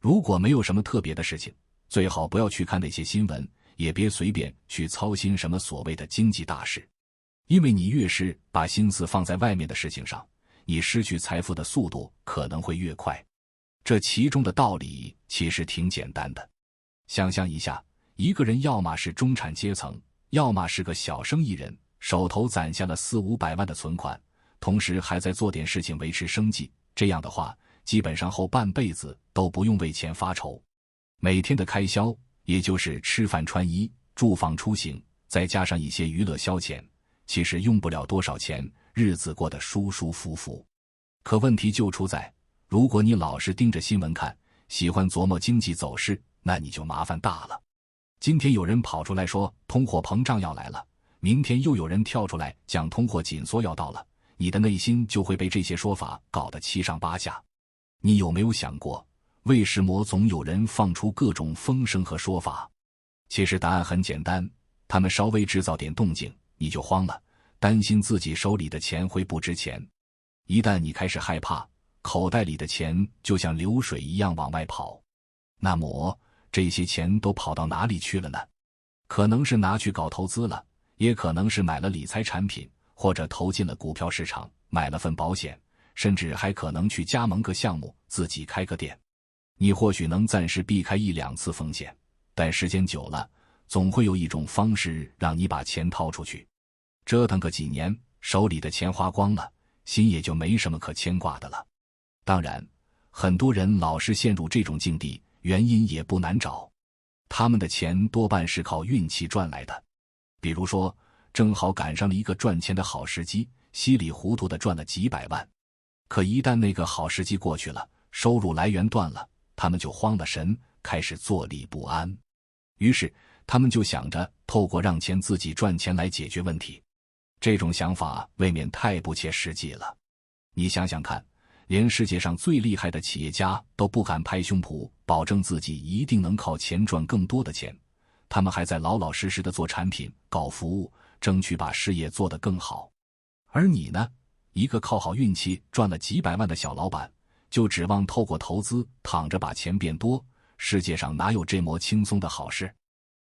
如果没有什么特别的事情，最好不要去看那些新闻，也别随便去操心什么所谓的经济大事。因为你越是把心思放在外面的事情上，你失去财富的速度可能会越快。这其中的道理其实挺简单的。想象一下，一个人要么是中产阶层，要么是个小生意人，手头攒下了400-500万的存款，同时还在做点事情维持生计，这样的话，基本上后半辈子都不用为钱发愁。每天的开销，也就是吃饭穿衣、住房出行，再加上一些娱乐消遣，其实用不了多少钱，日子过得舒舒服服。可问题就出在，如果你老是盯着新闻看，喜欢琢磨经济走势，那你就麻烦大了。今天有人跑出来说通货膨胀要来了，明天又有人跳出来讲通货紧缩要到了，你的内心就会被这些说法搞得七上八下。你有没有想过，为什么总有人放出各种风声和说法？其实答案很简单，他们稍微制造点动静，你就慌了，担心自己手里的钱会不值钱。一旦你开始害怕，口袋里的钱就像流水一样往外跑。那么这些钱都跑到哪里去了呢？可能是拿去搞投资了，也可能是买了理财产品，或者投进了股票市场，买了份保险，甚至还可能去加盟个项目，自己开个店。你或许能暂时避开1-2次风险，但时间久了，总会有一种方式让你把钱掏出去。折腾个几年，手里的钱花光了，心也就没什么可牵挂的了。当然，很多人老是陷入这种境地，原因也不难找。他们的钱多半是靠运气赚来的。比如说，正好赶上了一个赚钱的好时机，稀里糊涂地赚了几百万。可一旦那个好时机过去了，收入来源断了，他们就慌了神，开始坐立不安。于是他们就想着透过让钱自己赚钱来解决问题。这种想法未免太不切实际了。你想想看，连世界上最厉害的企业家都不敢拍胸脯保证自己一定能靠钱赚更多的钱，他们还在老老实实的做产品、搞服务，争取把事业做得更好。而你呢，一个靠好运气赚了几百万的小老板，就指望透过投资躺着把钱变多，世界上哪有这么轻松的好事？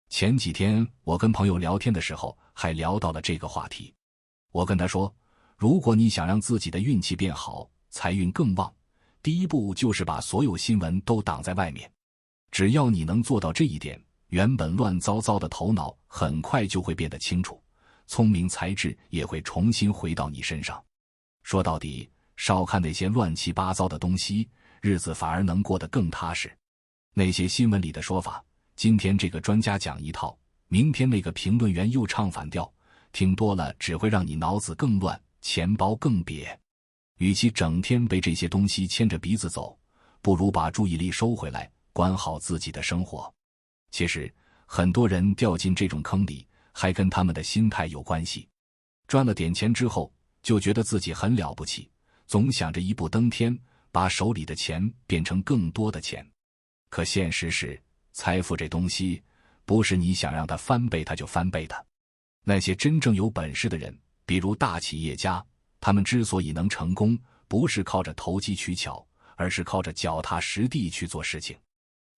前几天我跟朋友聊天的时候还聊到了这个话题。我跟他说，如果你想让自己的运气变好，财运更旺，第一步就是把所有新闻都挡在外面。只要你能做到这一点，原本乱糟糟的头脑很快就会变得清楚，聪明才智也会重新回到你身上。说到底，少看那些乱七八糟的东西，日子反而能过得更踏实。那些新闻里的说法，今天这个专家讲一套，明天那个评论员又唱反调，听多了只会让你脑子更乱，钱包更瘪。与其整天被这些东西牵着鼻子走，不如把注意力收回来，管好自己的生活。其实很多人掉进这种坑里，还跟他们的心态有关系。赚了点钱之后，就觉得自己很了不起，总想着一步登天，把手里的钱变成更多的钱。可现实是，财富这东西不是你想让它翻倍它就翻倍的。那些真正有本事的人，比如大企业家，他们之所以能成功，不是靠着投机取巧，而是靠着脚踏实地去做事情。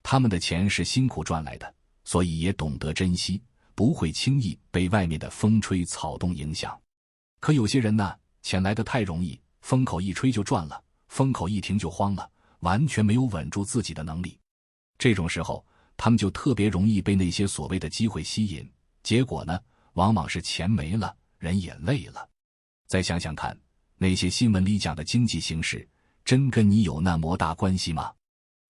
他们的钱是辛苦赚来的，所以也懂得珍惜，不会轻易被外面的风吹草动影响。可有些人呢，钱来得太容易，风口一吹就赚了，风口一停就慌了，完全没有稳住自己的能力。这种时候，他们就特别容易被那些所谓的机会吸引，结果呢，往往是钱没了，人也累了。再想想看，那些新闻里讲的经济形势，真跟你有那么大关系吗？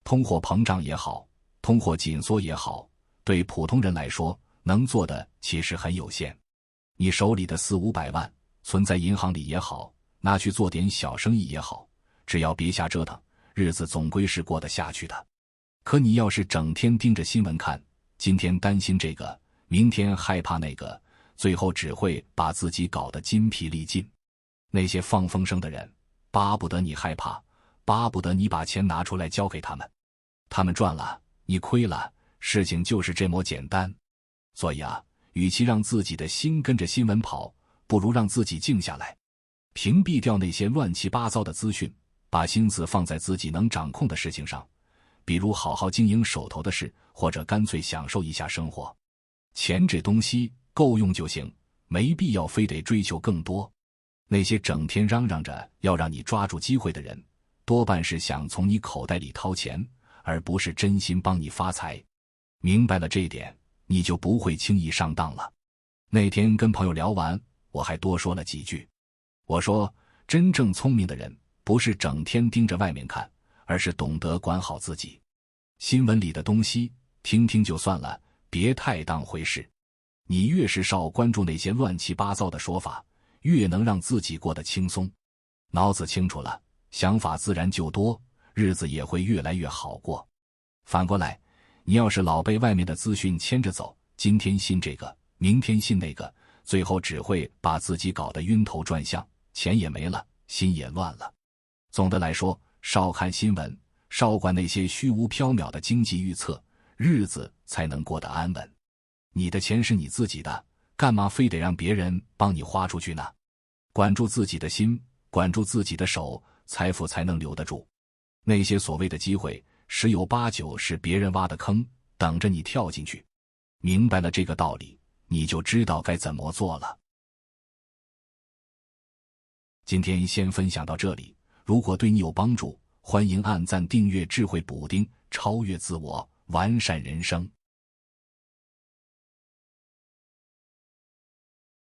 通货膨胀也好，通货紧缩也好，对普通人来说，能做的其实很有限。你手里的400-500万，存在银行里也好，拿去做点小生意也好，只要别瞎折腾，日子总归是过得下去的。可你要是整天盯着新闻看，今天担心这个，明天害怕那个，最后只会把自己搞得筋疲力尽。那些放风声的人，巴不得你害怕，巴不得你把钱拿出来交给他们。他们赚了，你亏了，事情就是这么简单。所以啊，与其让自己的心跟着新闻跑，不如让自己静下来，屏蔽掉那些乱七八糟的资讯，把心思放在自己能掌控的事情上，比如好好经营手头的事，或者干脆享受一下生活。钱这东西够用就行，没必要非得追求更多。那些整天嚷嚷着要让你抓住机会的人，多半是想从你口袋里掏钱，而不是真心帮你发财。明白了这一点，你就不会轻易上当了。那天跟朋友聊完，我还多说了几句。我说，真正聪明的人不是整天盯着外面看，而是懂得管好自己。新闻里的东西听听就算了，别太当回事。你越是少关注那些乱七八糟的说法，越能让自己过得轻松。脑子清楚了，想法自然就多，日子也会越来越好过。反过来，你要是老被外面的资讯牵着走，今天信这个，明天信那个，最后只会把自己搞得晕头转向，钱也没了，心也乱了。总的来说，少看新闻，少管那些虚无缥缈的经济预测，日子才能过得安稳。你的钱是你自己的，干嘛非得让别人帮你花出去呢？管住自己的心，管住自己的手，财富才能留得住。那些所谓的机会，十有八九是别人挖的坑，等着你跳进去。明白了这个道理，你就知道该怎么做了。今天先分享到这里，如果对你有帮助，欢迎按赞订阅智慧补丁，超越自我，完善人生。